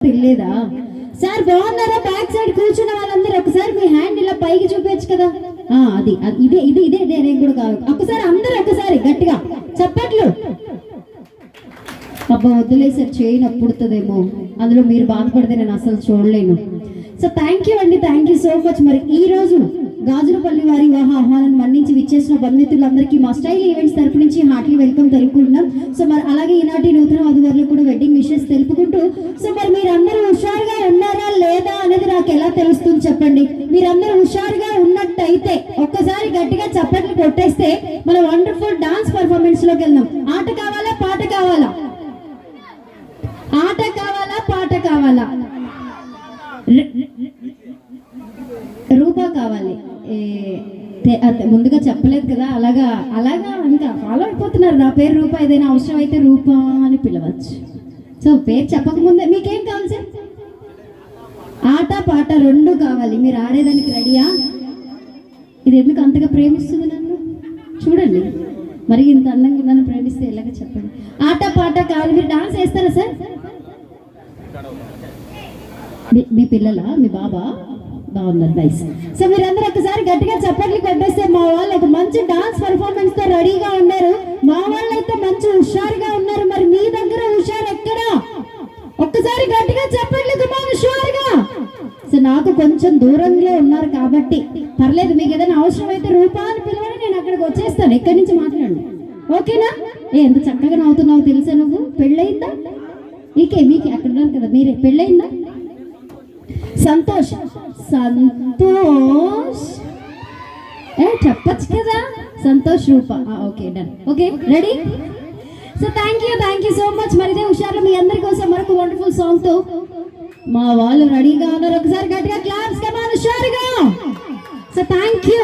తెలియదా సార్? బాగున్నారా? Back side కూర్చున్న వాళ్ళందరూ ఒకసారి మీ హ్యాండ్ ఇలా పైకి చూపించు కదా. అది ఇదే ఇదే ఇదే ఇదే నేను కూడా కాదు. ఒకసారి అందరూ ఒకసారి గట్టిగా చప్పట్లు. అబ్బా వద్దులేసారు, చేయని అప్పుడుతుందేమో, అందులో మీరు బాధపడితే నేను అసలు చూడలేను. సో థ్యాంక్ యూ అండి, థ్యాంక్ యూ సో మచ్. మరి ఈ రోజు గాజులపల్లి వారి వివాహ ఆహ్వానాన్ని మన్నించి విచ్చేసిన బంధుమిత్రులందరికీ మా స్టైల్ ఈవెంట్స్ తరపు నుంచి హార్ట్లీ వెల్కమ్ తెలుపుకుంటున్నాం. సో మరి అలాగే ఈనాటి నూతన వధువరులకు కూడా వెడ్డింగ్ విషెస్ తెలుపుకుంటూ, సో మరి మీరందరూ హుషారుగా ఉన్నారా లేదా అనేది నాకు ఎలా తెలుస్తుంది చెప్పండి. మీరందరూ హుషారుగా ఉన్నట్టయితే ఒక్కసారి గట్టిగా చప్పట్లు కొట్టేస్తే మన వండర్ఫుల్ డాన్స్ పర్ఫార్మెన్స్ లోకి వెళ్దాం. ఆట కావాలా పాట కావాలా? ఆట కావాలా పాట కావాలా? రూపా కావాలి. ముందుగా చెప్పలేదు కదా, అలాగా అలాగా ఇంకా ఫాలో అయిపోతున్నారు. నా పేరు రూపా, ఏదైనా అవసరం అయితే రూపా అని పిలవచ్చు. సో పేరు చెప్పకముందే మీకేం కావాలి సార్? ఆట పాట రెండు కావాలి. మీరు ఆడేదానికి రెడీయా? ఇది ఎందుకు అంతగా ప్రేమిస్తుంది నన్ను చూడండి. మరి ఇంత అందంగా నన్ను ప్రేమిస్తే ఎలాగ చెప్పండి. ఆట పాట కావాలి. మీరు డాన్స్ వేస్తారా సార్? మీ పిల్లలా? మీ బాబా? బాగున్నారు, నైస్. సో మీరందరూ ఒకసారి గట్టిగా చప్పట్లు కొట్టేస్తే మా వాళ్ళు ఒక మంచి డాన్స్ పర్ఫార్మెన్స్ తో రెడీగా ఉన్నారు. మా వాళ్ళు అయితే మంచి హుషారుగా ఉన్నారు. మరి మీ దగ్గర హుషారు ఎక్కడా? ఒక్కసారి గట్టిగా చప్పట్లు హుషారుగా. సో నాకు కొంచెం దూరంలో ఉన్నారు కాబట్టి పర్లేదు, మీకు ఏదైనా అవసరం అయితే రూపా అని పిలవని నేను అక్కడికి వచ్చేస్తాను. ఎక్కడి నుంచి మాట్లాడండి, ఓకేనా? ఎంత చక్కగా నవ్వుతున్నావు తెలుసా నువ్వు. పెళ్ళయిందా? మీకే అక్కడ ఉన్నారు కదా, మీరే పెళ్ళయిందా? సంతోష్ సంతోష్ చెప్పచ్చు కదా. Santosh Roopa, okay done, okay ready. So thank you so much. మరి ఇదే హుషారులో మీ అందరి కోసం మరొక వండర్ఫుల్ సాంగ్ తో మా వాళ్ళు రెడీగా ఉన్నారు. ఒకసారి గట్టిగా క్లాప్స్ కమాన్ హుషారుగా. So thank you.